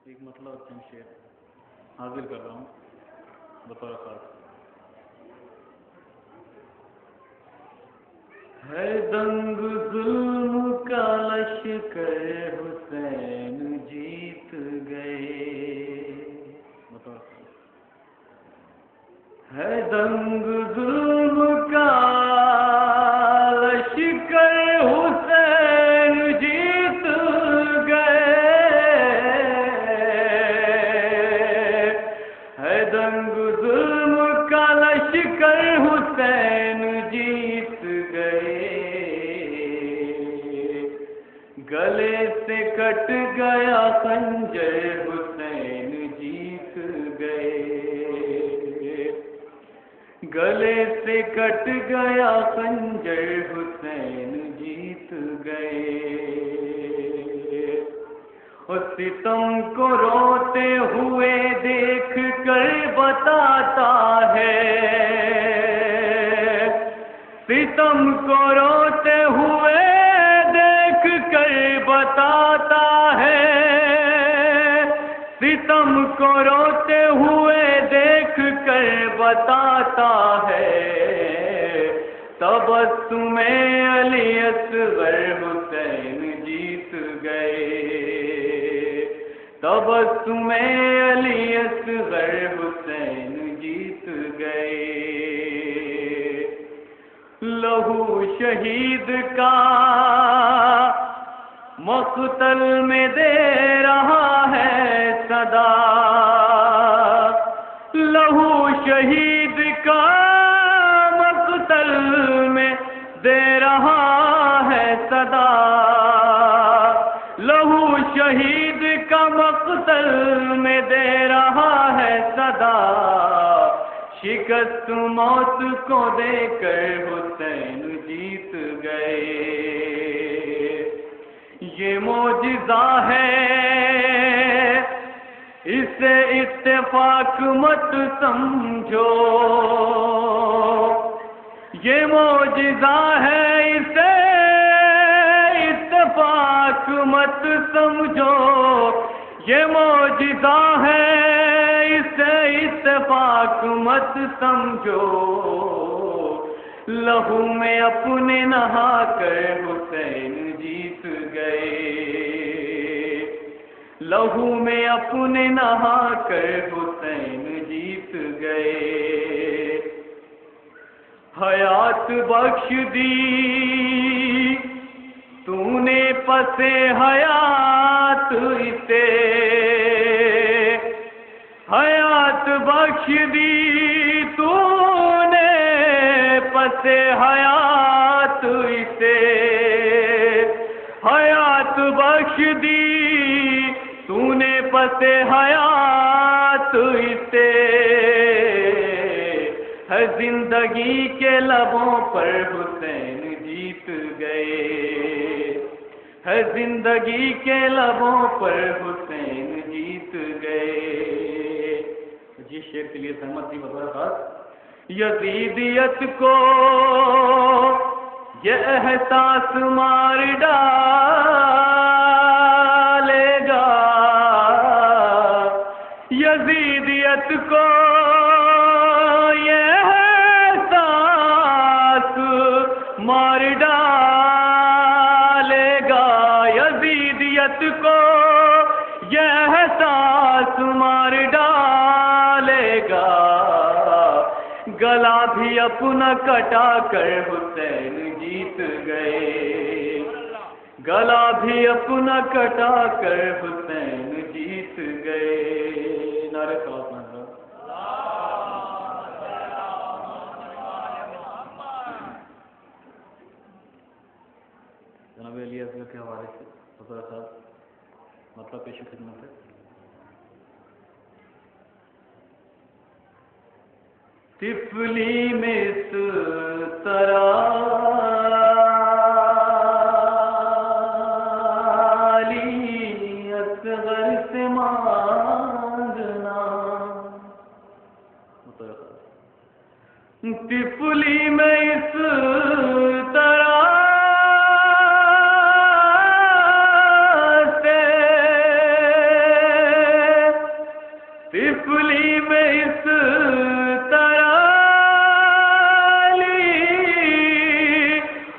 ایک مطلب چند شعر حاضر کر رہا ہوں بطور خاص. ہے دنگ ظلم کا لشکر حسین جیت گئے. بطور خاص. ہے دنگ ظلم کا لشکر حسین جیت گئے. ہے دنگ ظلم کا لشکر حسین جیت گئے. گلے سے کٹ گیا خنجر حسین جیت گئے. گلے سے کٹ گیا خنجر حسین جیت گئے. اور ستم کو روتے ہوئے دیکھ کر بتاتا ہے. ستم کو روتے ہوئے دیکھ کر بتاتا ہے. ستم کو روتے ہوئے دیکھ کر بتاتا ہے. تبسم علی اصغر حسین جیت گئے. تبسم علی اصغر حسین جیت گئے. لہو شہید کا مقتل میں دے رہا ہے صدا. لہو شہید کا مقتل میں دے رہا ہے صدا. لہو شہید کا مقتل میں دے رہا ہے صدا. شکست موت کو دے کر حسین جیت گئے. یہ معجزہ ہے اسے اتفاق مت سمجھو. یہ معجزہ ہے اسے اتفاق مت سمجھو. یہ معجزہ ہے اسے اتفاق مت سمجھو. لہو میں اپنے نہا کر حسین جیت گئے. لہو میں اپنے نہا کر حسین جیت گئے. حیات بخش دی تو نے پسے حیات اسے. حیات بخش دی تو نے پسے حیات اسے. حیات بخش دی تو نے پسے حیات اسے. ہے زندگی کے لبوں پر حسین جیت گئے. ہے زندگی کے لبوں پر حسین جیت گئے. جس شعر کے لیے سہمت تھی بطور خاص. یزیدیت کو یہ احساس مار ڈالے گا. یزیدیت کو یہ احساس مار ڈالے گا. یزیدیت کو یہ احساس مار ڈالے گا. گلا بھی اپنا کٹا کر حسین جیت گئے. گلا بھی اپنا کٹا کر حسین جیت گئے. نعرہ صلوات منظور. جناب علی اصغر کے حوالے سے بطور خاص مطلب پیش خدمت ہے. طفلی میں اس طرح علی اصغر سے مانگنا. طفلی میں اس طرح سے کلی میں اس طرح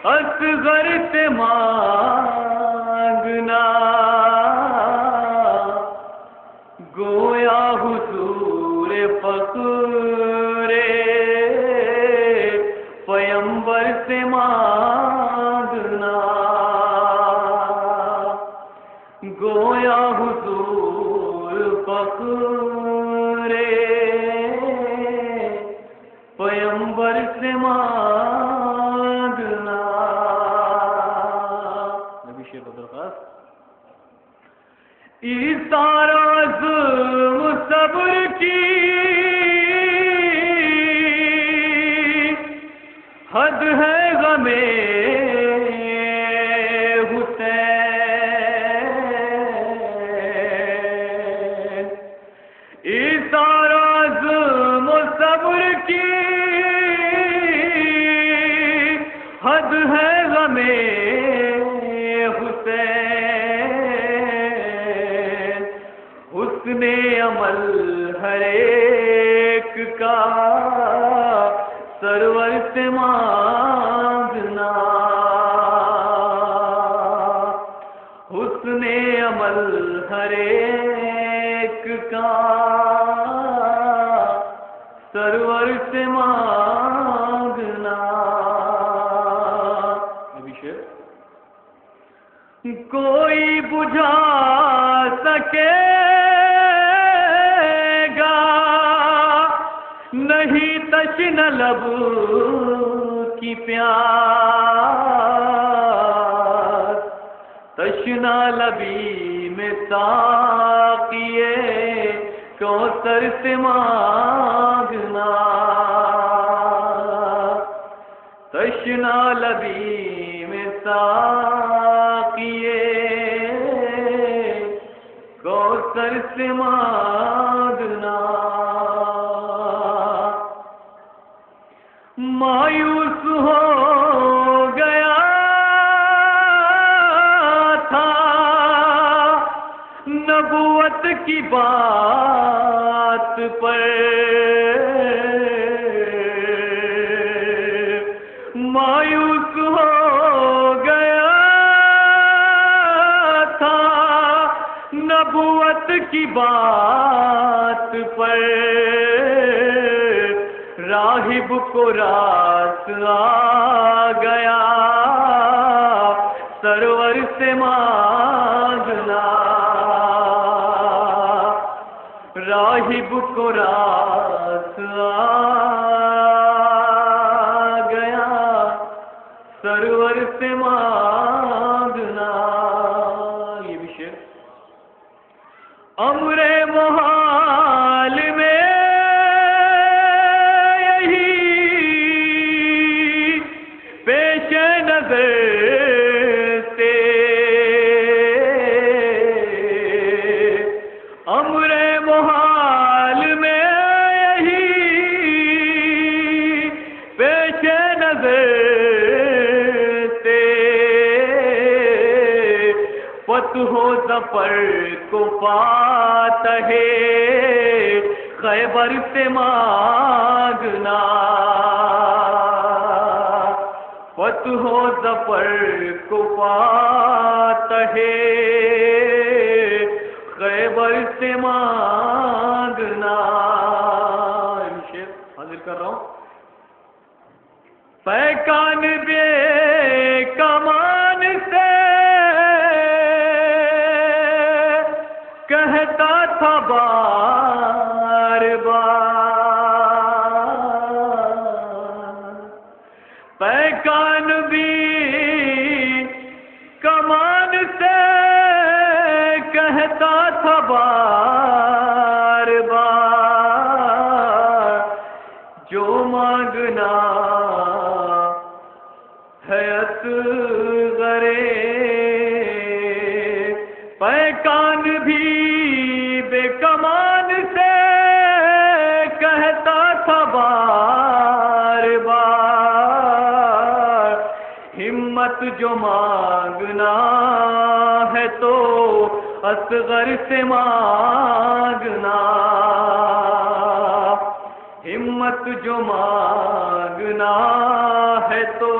اصغر سے مانگنا، گویا حضور فخر پیمبر سے مانگنا، گویا حضور فخر پیمبر سے مانگنا۔ نبی شیر بدرخواست سارا ظلم صبر کی حد ہے غم حسین، سارا ظلم صبر کی حد ہے غم حسین، حسن عمل ہر ایک کا سرور سے مانگنا، حسن عمل ہر ایک کا سرور سے مانگنا۔ کوئی بجھا سکے گا نہیں تشنہ لب کی پیاس، تشنہ لبی میں ساقیے کوثر سے مانگنا، تشنہ لبی میں ساقیے کوثر سے مانگنا۔ مایوس ہو گیا تھا نبوت کی بات پر، مایوس ہو گیا تھا نبوت کی بات پر، راہب کو راس آ گیا سرور سے مانگنا، راہب کو راس آ گیا سرور سے مانگنا۔ یہ بھی شعر امر محال میں یہی پیش نظر تھے، امر محال میں یہی پیش نظر تھے، فتح و ظفر کو فاتح خیبر سے مانگنا، فتح و ظفر کو فاتح خیبر سے مانگنا۔ شعر حاضر کر رہا ہوں۔ پیکان بے کمان سے کہتا تھا بار بار، پیکان بھی کمان سے کہتا تھا بار بار، جو مانگنا ہے اصغر پیکان بھی بے کمان سے کہتا تھا بار بار، ہمت جو مانگنا ہے تو اصغر سے مانگنا۔ قسمت جو مانگنا ہے تو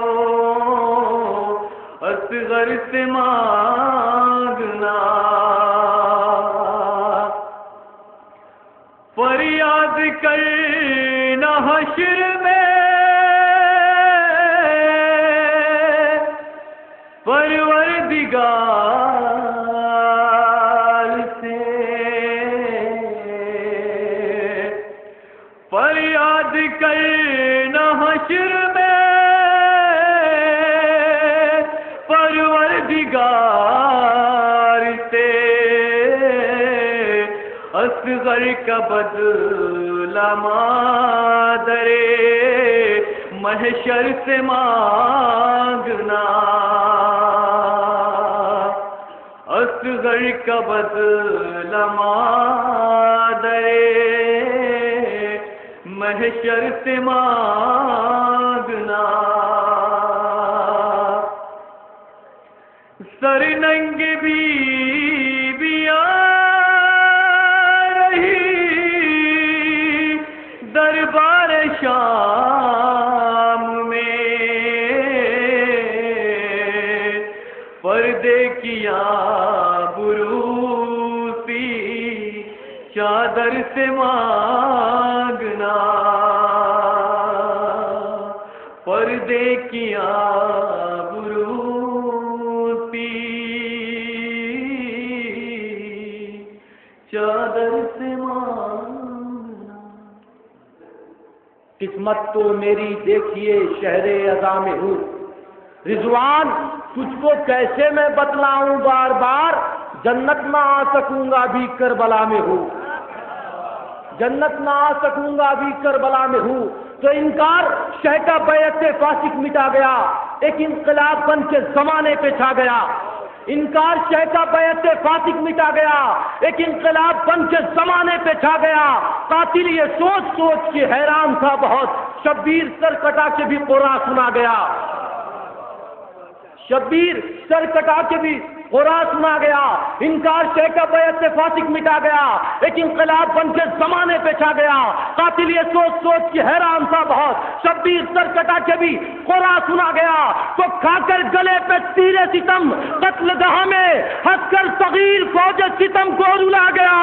اصغر سے مانگنا، فریاد کرنا حشر میں پروردگار سے، فریاد کرنا حشر میں پروردگار سے، اصغر کا بدلہ مادر محشر سے مانگنا، اصغر کا بدلہ مادر محشر سے مانگنا، سر ننگ بیویاں دربار شام میں، پردے کیا بروسی چادر سے مانگنا، پردے کیا بروسی چادر سے مانگنا۔ قسمت تو میری دیکھیے شہر اذاں میں ہوں، رضوان تجھ کو کیسے میں بتلاؤں بار بار، جنت نہ آ سکوں گا بھی کربلا میں ہوں، جنت نہ آ سکوں گا بھی کربلا میں ہوں۔ تو انکار شہ کا بیعت فاسق مٹا گیا، ایک انقلاب بن کے زمانے پہ چھا گیا، انکار شہ کا بیعت فاسق مٹا گیا، ایک انقلاب بن کے زمانے پہ چھا گیا۔ قاتل یہ سوچ سوچ کے حیران تھا بہت، شبیر سر کٹا کے بھی قرآن سنا گیا، شبیر سر کٹا کے بھی قرآن سنا گیا، انکار شہ کا بیعت فاسق مٹا گیا، ایک انقلاب بن کے زمانے پہ چھا گیا۔ قاتل یہ سوچ سوچ کے حیران تھا بہت، شبیر سر کٹا کے بھی قرآن سنا گیا۔ تو کھا کر گلے پہ تیرے ستم، قتل گاہ میں ہنس کر صغیر فوج ستم کو رلا گیا،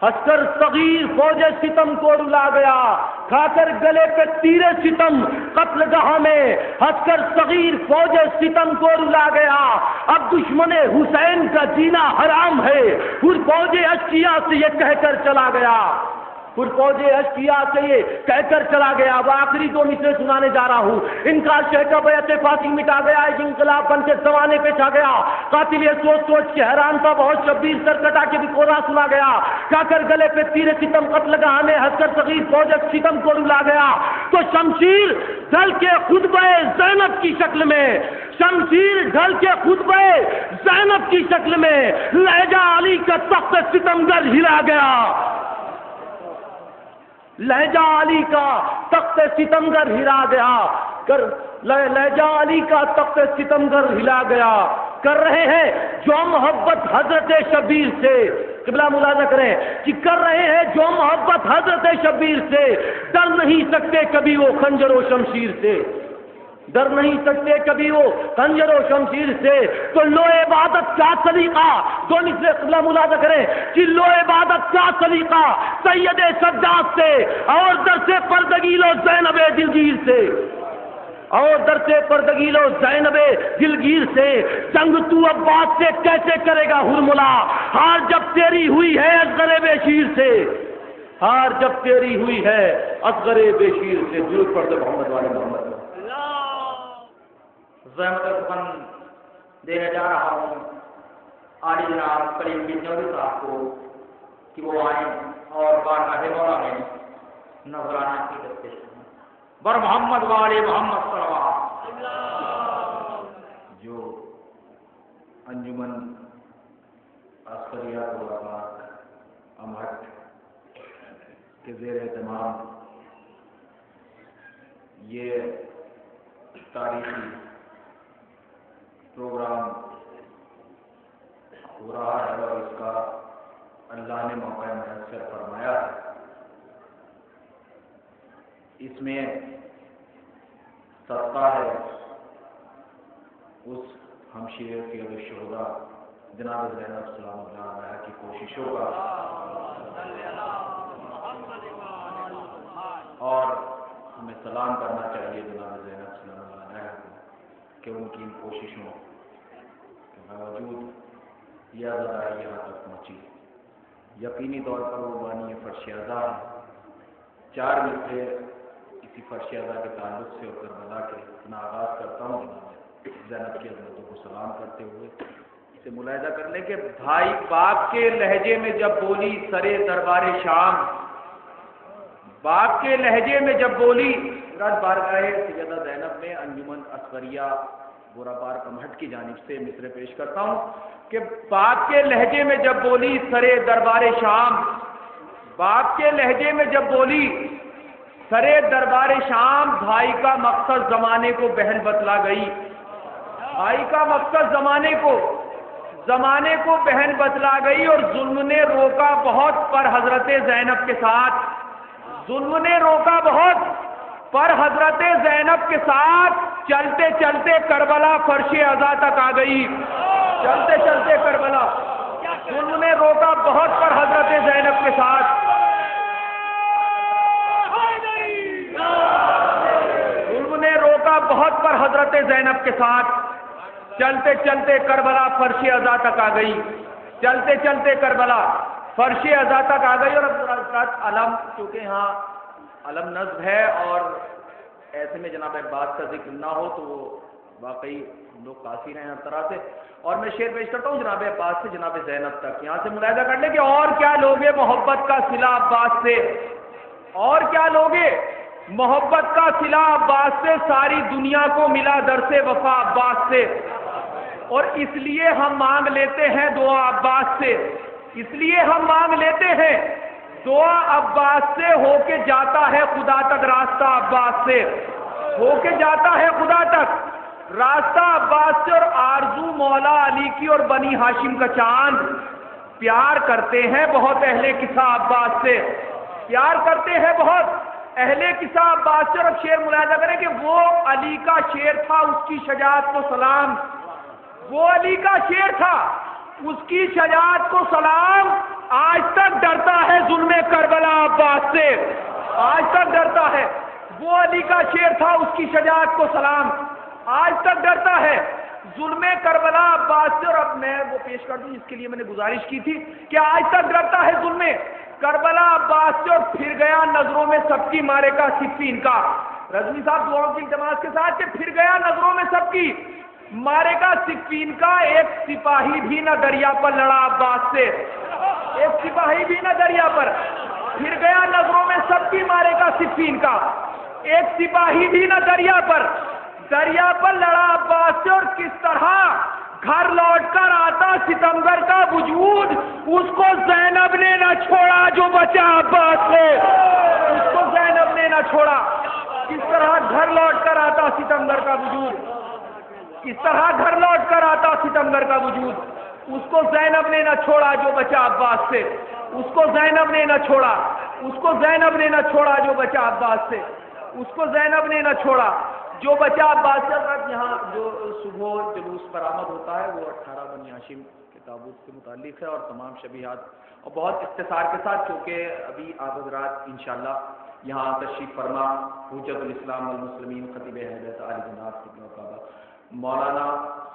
ہنس کر صغیر فوج ستم کو رلا گیا، کھا کر گلے پہ تیرے ستم، قتل گاہ میں ہنس کر صغیر فوج ستم کو رلا گیا۔ اب دشمن حسین کا جینا حرام ہے، پھر فوج اشقیاء سے یہ کہہ کر چلا گیا، پھر فوج اشقیاء سے یہ کہہ کر چلا گیا۔ اب آخری دو مصرے سنانے جا رہا ہوں۔ انکار شہ کا بیعت فاسق مٹا گیا، ایک انقلاب بن کے زمانے پہ چھا گیا۔ قاتل یہ سوچ سوچ کے حیران تھا بہت، شبیر سر کٹا کے بھی قرآن سنا گیا، کھا کر گلے پہ تیرے ستم، قتل گاہ میں ہنس کر صغیر فوج ستم کو رلا گیا۔ تو شمشیر ڈھل کے خطبہ زینب کی شکل میں، شمشیر ڈھل کے خطبہ زینب کی شکل میں لہجہ علی کا تخت ستمگر ہلا گیا، لہجہ علی کا تخت ستمگر ہلا گیا، لہجہ علی کا تخت ستمگر ہلا گیا۔ کر رہے ہیں جو محبت حضرت شبیر سے، قبلہ ملاحظہ کریں کہ کر رہے ہیں جو محبت حضرت شبیر سے، ڈر نہیں سکتے کبھی وہ خنجر و شمشیر سے، ڈر نہیں سکتے کبھی وہ خنجر و شمشیر سے۔ تو لو عبادت کا سلیقہ، دو مثلیں قبلہ ملاحظہ کریں کہ لو عبادت کا سلیقہ سید سجاد سے، اور درس پردگی لو زینب دلگیر سے، اور درس پردگی لو زینب دلگیر سے۔ جنگ تو عباس سے کیسے کرے گا ہرملا، ہار جب تیری ہوئی ہے اصغر بشیر سے، ہار جب تیری ہوئی ہے اصغر بشیر سے۔ درود پڑھتے محمد والے محمد۔ زحمت سخن دینے جا رہا ہوں عالی جناب کریم بن نوری صاحب کو کہ وہ آئیں اور بارگاہ مولا میں نذرانہ عقیدت پیش کریں۔ بر محمد والے محمد صلوات۔ جو انجمن عسکریات علماء امہٹ کے زیر اہتمام یہ تاریخی پروگرام ہو رہا ہے اور اس کا اللہ نے موقع میسر فرمایا ہے، اس میں صدقہ ہے اس ہمشیر کے شہدا جناب زینب سلام اللہ علیہ کی کوششوں کا، اور ہمیں سلام کرنا چاہیے جناب زینب سلام اللہ علیہ کو کہ ان کی ان کوششوں کے باوجود یہ آزاداری یہاں تک پہنچی۔ یقینی طور پر وہ بانی فرش اعضا ہے۔ 4 مصرے اسی فرش اعضا کے تعلق سے اور کربلا کے اپنا آغاز کرتا ہوں جناب زینب کی عظمتوں کو سلام کرتے ہوئے۔ اسے ملاحظہ کر لیں کہ بھائی باپ کے لہجے میں جب بولی سرے دربار شام، باپ کے لہجے میں جب بولی بارگاہ سیدہ زینب میں انجمن اصغریہ گورابار کمہٹ کی جانب سے مصرے پیش کرتا ہوں کہ باپ کے لہجے میں جب بولی سرے دربار شام، باپ کے لہجے میں جب بولی سرے دربار شام، بھائی کا مقصد زمانے کو بہن بتلا گئی، بھائی کا مقصد زمانے کو بہن بتلا گئی، اور ظلم نے روکا بہت پر حضرت زینب کے ساتھ، ظلم نے روکا بہت پر حضرت زینب کے ساتھ، چلتے چلتے کربلا فرش اعضا تک آ گئی، چلتے چلتے کربلا، ظلم نے روکا بہت پر حضرت زینب کے ساتھ، ظلم نے روکا بہت پر حضرت زینب کے ساتھ، چلتے چلتے کربلا فرش اعضا تک آ گئی، چلتے چلتے کربلا فرش اعضا تک آ گئی۔ اور اب علم، چونکہ یہاں علم نصب ہے اور ایسے میں جناب عباس کا ذکر نہ ہو تو وہ واقعی ہم لوگ قاصر ہیں ہر طرح سے، اور میں شعر پیش کرتا ہوں جناب عباس سے جناب زینب تک۔ یہاں سے ملاحظہ کر لیں کہ اور کیا لوگے محبت کا صلہ عباس سے، اور کیا لوگے محبت کا صلہ عباس سے، ساری دنیا کو ملا درس وفا عباس سے، اور اس لیے ہم مانگ لیتے ہیں دعا عباس سے، اس لیے ہم مانگ لیتے ہیں دعا عباس سے، ہو کے جاتا ہے خدا تک راستہ عباس سے، ہو کے جاتا ہے خدا تک راستہ عباس سے، اور آرزو مولا علی کی اور بنی ہاشم کا چاند، پیار کرتے ہیں بہت اہل قصہ عباس سے، پیار کرتے ہیں بہت اہل قصہ عباس سے۔ اور اب شعر ملاحظہ کریں کہ وہ علی کا شعر تھا، اس کی شجاعت کو سلام، وہ علی کا شعر تھا، اس کی شجاعت کو سلام، آج تک ڈرتا ہے ظلم کربلا عباس سے، آج تک ڈرتا ہے، وہ علی کا شعر تھا، اس کی شجاعت کو سلام، آج تک ڈرتا ہے ظلم کربلا عباس سے۔ اور اب میں وہ پیش کر دوں جس کے لیے میں نے گزارش کی تھی کہ آج تک ڈرتا ہے ظلم کربلا عباس سے، اور پھر گیا نظروں میں سب کی مارے کا صفین کا، رضوی صاحب دعاؤں کی التماس کے ساتھ کہ پھر گیا نظروں میں سب کی مارے کا صفین کا، ایک سپاہی بھی نہ دریا پر لڑا عباس سے، ایک سپاہی بھی نہ دریا پر، پھر گیا نظروں میں سب کی مارے کا صفین کا، ایک سپاہی بھی نہ دریا پر لڑا عباس سے، اور کس طرح گھر لوٹ کر آتا ستمگر کا وجود، اس کو زینب نے نہ چھوڑا جو بچا عباس سے، اس کو زینب نے نہ چھوڑا، کس طرح گھر لوٹ کر آتا ستمگر کا وجود، اس طرح گھر لوٹ کر آتا ستمگر کا وجود، اس کو زینب نے نہ چھوڑا جو بچا عباس سے، اس کو زینب نے نہ چھوڑا، اس کو زینب نے نہ چھوڑا جو بچا عباس سے، اس کو زینب نے نہ چھوڑا جو بچا عباس سے۔ یہاں جو صبح جلوس برآمد ہوتا ہے وہ 18 بنی ہاشم کے تابوت سے متعلق ہے، اور تمام شبیہات، اور بہت اختصار کے ساتھ، چونکہ ابھی آپ حضرات انشاءاللہ یہاں تشریف فرما حجت الاسلام والمسلمین خطیب اہل بیت علی جناب مولانا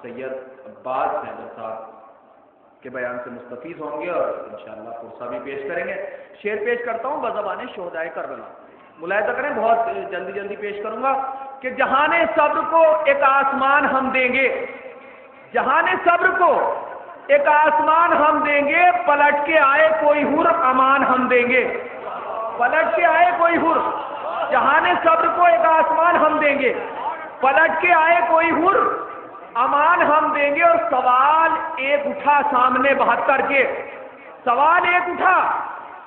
سید عباس حیدر صاحب کے بیان سے مستفیض ہوں گے، اور انشاءاللہ قرصہ بھی پیش کریں گے۔ شعر پیش کرتا ہوں بزبان شہدائے کربلا، ملاحظہ کریں، بہت جلدی پیش کروں گا کہ جہان صبر کو ایک آسمان ہم دیں گے، جہان صبر کو ایک آسمان ہم دیں گے، پلٹ کے آئے کوئی حر امان ہم دیں گے، پلٹ کے آئے کوئی حر، جہان صبر کو ایک آسمان ہم دیں گے، پلٹ کے آئے کوئی حر امان ہم دیں گے۔ اور سوال ایک اٹھا سامنے 72 کے، سوال ایک اٹھا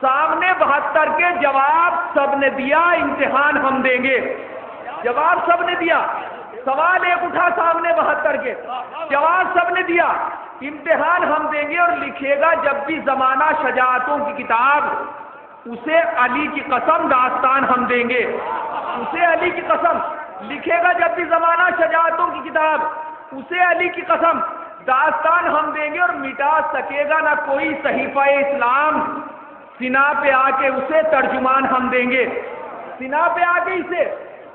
سامنے 72 کے، جواب سب نے دیا امتحان ہم دیں گے، جواب سب نے دیا، سوال ایک اٹھا سامنے 72 کے، جواب سب نے دیا امتحان ہم دیں گے۔ اور لکھے گا جب بھی زمانہ شجاعتوں کی کتاب، اسے علی کی قسم داستان ہم دیں گے، اسے علی کی قسم لکھے گا جب بھی زمانہ شجاعتوں کی کتاب، اسے علی کی قسم داستان ہم دیں گے، اور مٹا سکے گا نہ کوئی صحیفہ اسلام، سنا پہ آ کے اسے ترجمان ہم دیں گے، سنا پہ آ کے اسے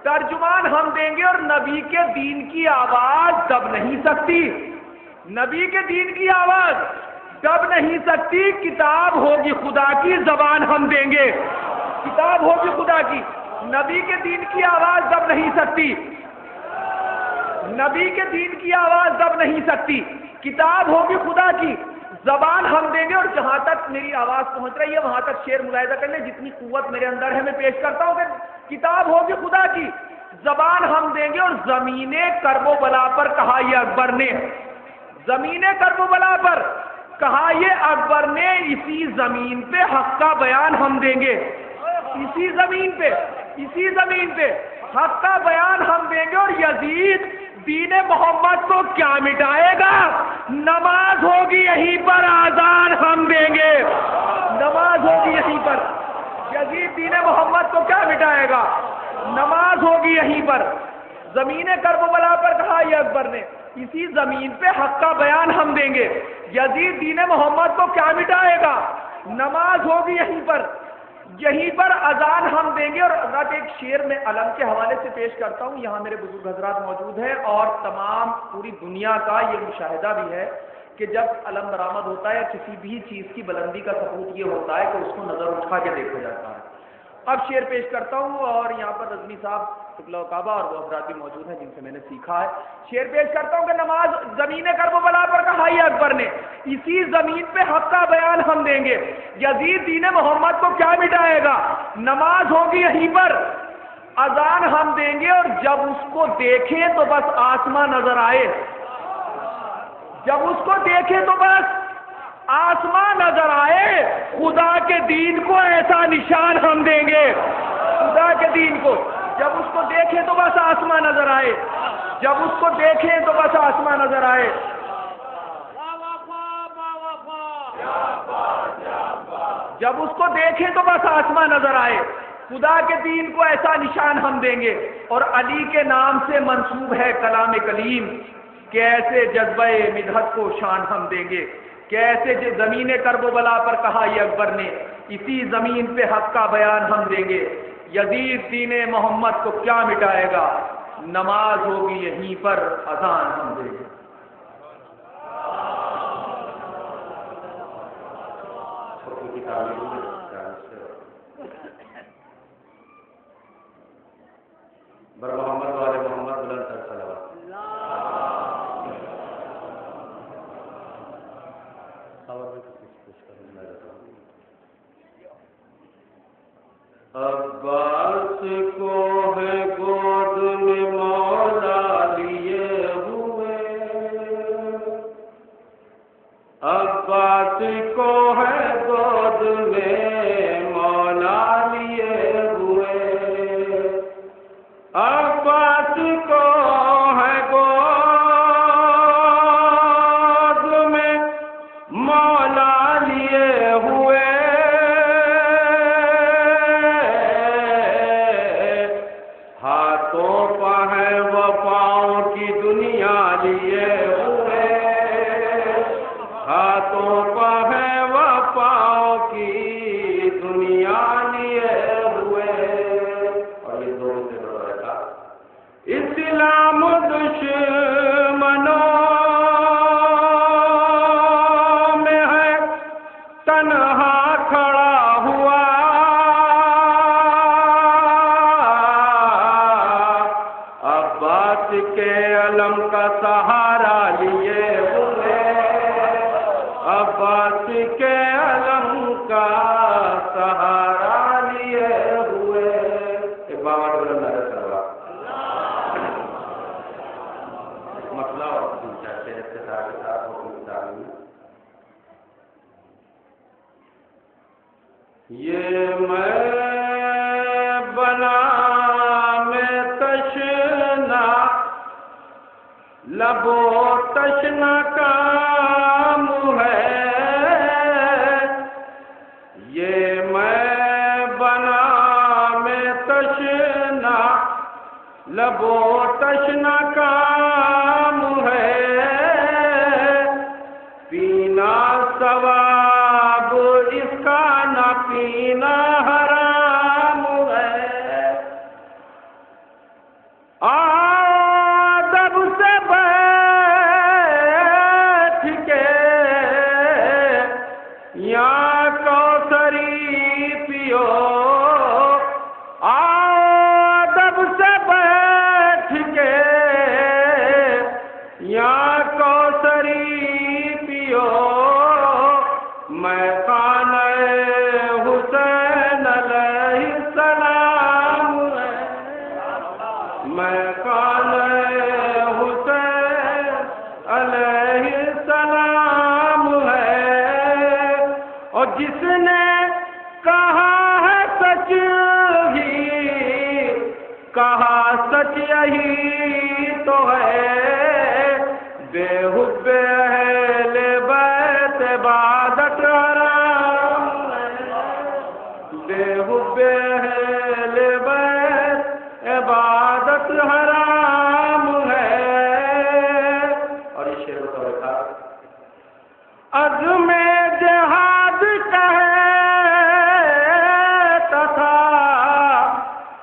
ترجمان ہم دیں گے، اور نبی کے دین کی آواز دب نہیں سکتی، نبی کے دین کی آواز دب نہیں سکتی، کتاب ہوگی خدا کی، زبان ہم دیں گے، کتاب ہوگی خدا کی، نبی کے دین کی آواز دب نہیں سکتی، نبی کے دین کی آواز دب نہیں سکتی، کتاب ہوگی خدا کی، زبان ہم دیں گے۔ اور جہاں تک میری آواز پہنچ رہی ہے وہاں تک شعر ملاحظہ کر لیں، جتنی قوت میرے اندر ہے میں پیش کرتا ہوں کہ کتاب ہوگی خدا کی، زبان ہم دیں گے۔ اور زمین کرب و بلا پر کہا یہ اکبر نے، زمین کرب و بلا پر کہا یہ اکبر نے، اسی زمین پہ حق کا بیان ہم دیں گے، اسی زمین پہ، اسی زمین پہ حق کا بیان ہم دیں گے۔ اور یزید دین محمد کو کیا مٹائے گا؟ نماز ہوگی یہیں پر، آذان ہم دیں گے، نماز ہوگی یہیں پر۔ یزید دین محمد کو کیا مٹائے گا؟ نماز ہوگی یہیں پر۔ زمین کرب و بلا پر کہا یہ اکبر نے، اسی زمین پہ حق کا بیان ہم دیں گے۔ یزید دین محمد کو کیا مٹائے گا؟ نماز ہوگی یہیں پر، یہیں پر اذان ہم دیں گے۔ اور حضرات ایک شعر میں علم کے حوالے سے پیش کرتا ہوں، یہاں میرے بزرگ حضرات موجود ہیں، اور تمام پوری دنیا کا یہ مشاہدہ بھی ہے کہ جب علم برآمد ہوتا ہے کسی بھی چیز کی بلندی کا ثبوت یہ ہوتا ہے کہ اس کو نظر اٹھا کے دیکھا جاتا ہے۔ اب شعر پیش کرتا ہوں، اور یہاں پر رضوی صاحب قبلہ و کعبہ اور وہ حضرات بھی موجود ہیں جن سے میں نے سیکھا ہے۔ شعر پیش کرتا ہوں کہ نماز زمین کرب و بلا پر کہا یہ اکبر نے، اسی زمین پہ حق کا بیان ہم دیں گے۔ یزید دین محمد کو کیا مٹائے گا؟ نماز ہوگی یہیں پر، اذان ہم دیں گے۔ اور جب اس کو دیکھیں تو بس آسمان نظر آئے، جب اس کو دیکھیں تو بس آسمان نظر آئے، خدا کے دین کو ایسا نشان ہم دیں گے، خدا کے دین کو جب اس کو دیکھیں تو بس آسمان نظر آئے، جب اس کو دیکھیں تو بس آسمان نظر آئے۔ جب اس کو دیکھیں تو بس آسمان نظر آئے، خدا کے دین کو ایسا نشان ہم دیں گے۔ اور علی کے نام سے منسوب ہے کلام کلیم کہ ایسے جذبہ مدحت کو شان ہم دیں گے، کہ ایسے زمین کرب و بلا پر کہا یہ اکبر نے، اسی زمین پہ حق کا بیان ہم دیں گے۔ یزید دین محمد کو کیا مٹائے گا؟ نماز ہوگی یہیں پر، اذان ہم دیں گے۔ بر محمد والے محمد بلند تر صلوات۔ عباس کو ہے گود میں مولا لیے ہوئے، عباس کو ہے گود میں مولا لیے ہوئے، عباس کو ہے گود میں مولا لیے ہوئے، ہاتھوں پہ ہے وفاؤں کی دنیا لیے ہوئے، ہاتھوں پہ ہے وفاؤں کی دنیا لیے ہوئے۔ اور یہ دو سے بڑا تھا اسلام دشمنوں میں ہے تنہا کھڑا ہوا، عباس کے علم کا سہارا لیے ہوئے، عباس کے علم کا سہارا لیے ہوئے۔ ایک باوٹ بلند نعرہ سلوات۔ مسئلہ اور چاہتے اختصار کے ساتھ حکم تعلیم، یہ میں بنا میں تشنا، لبو تشنا کام ہے، یہ میں لبو تشنا کام ہے، پینا ثواب اس کا نہ پینا حرام ہے۔ آدب سے بیٹھ کے یا کوثری پیو، آدب سے بیٹھ کے یا کوثری پیو، میں خانہ حسین علیہ السلام ہے، میں خانہ حسین علیہ السلام ہے۔ اور جس نے کہا ہے سچ ہی، کہا سچ یہی تو ہے، بے حب اہل بیت عبادت حرام ہے، بے حب اہل بیت عبادت حرام ہے۔ اور یہ شعر بتا رکھا، عزم جہاد کہتا تھا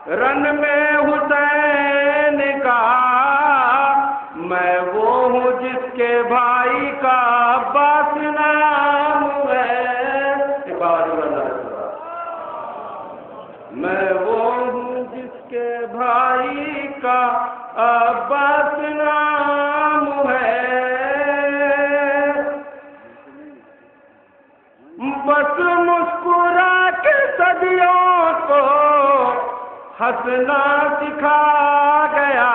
رن میں حسین کا، میں وہ ہوں جس کے بھائی کا عباس نام ہے، میں وہ ہوں جس کے بھائی کا عباس نام ہے۔ بس مسکرا کے صدیوں کو ہنسنا سکھا گیا،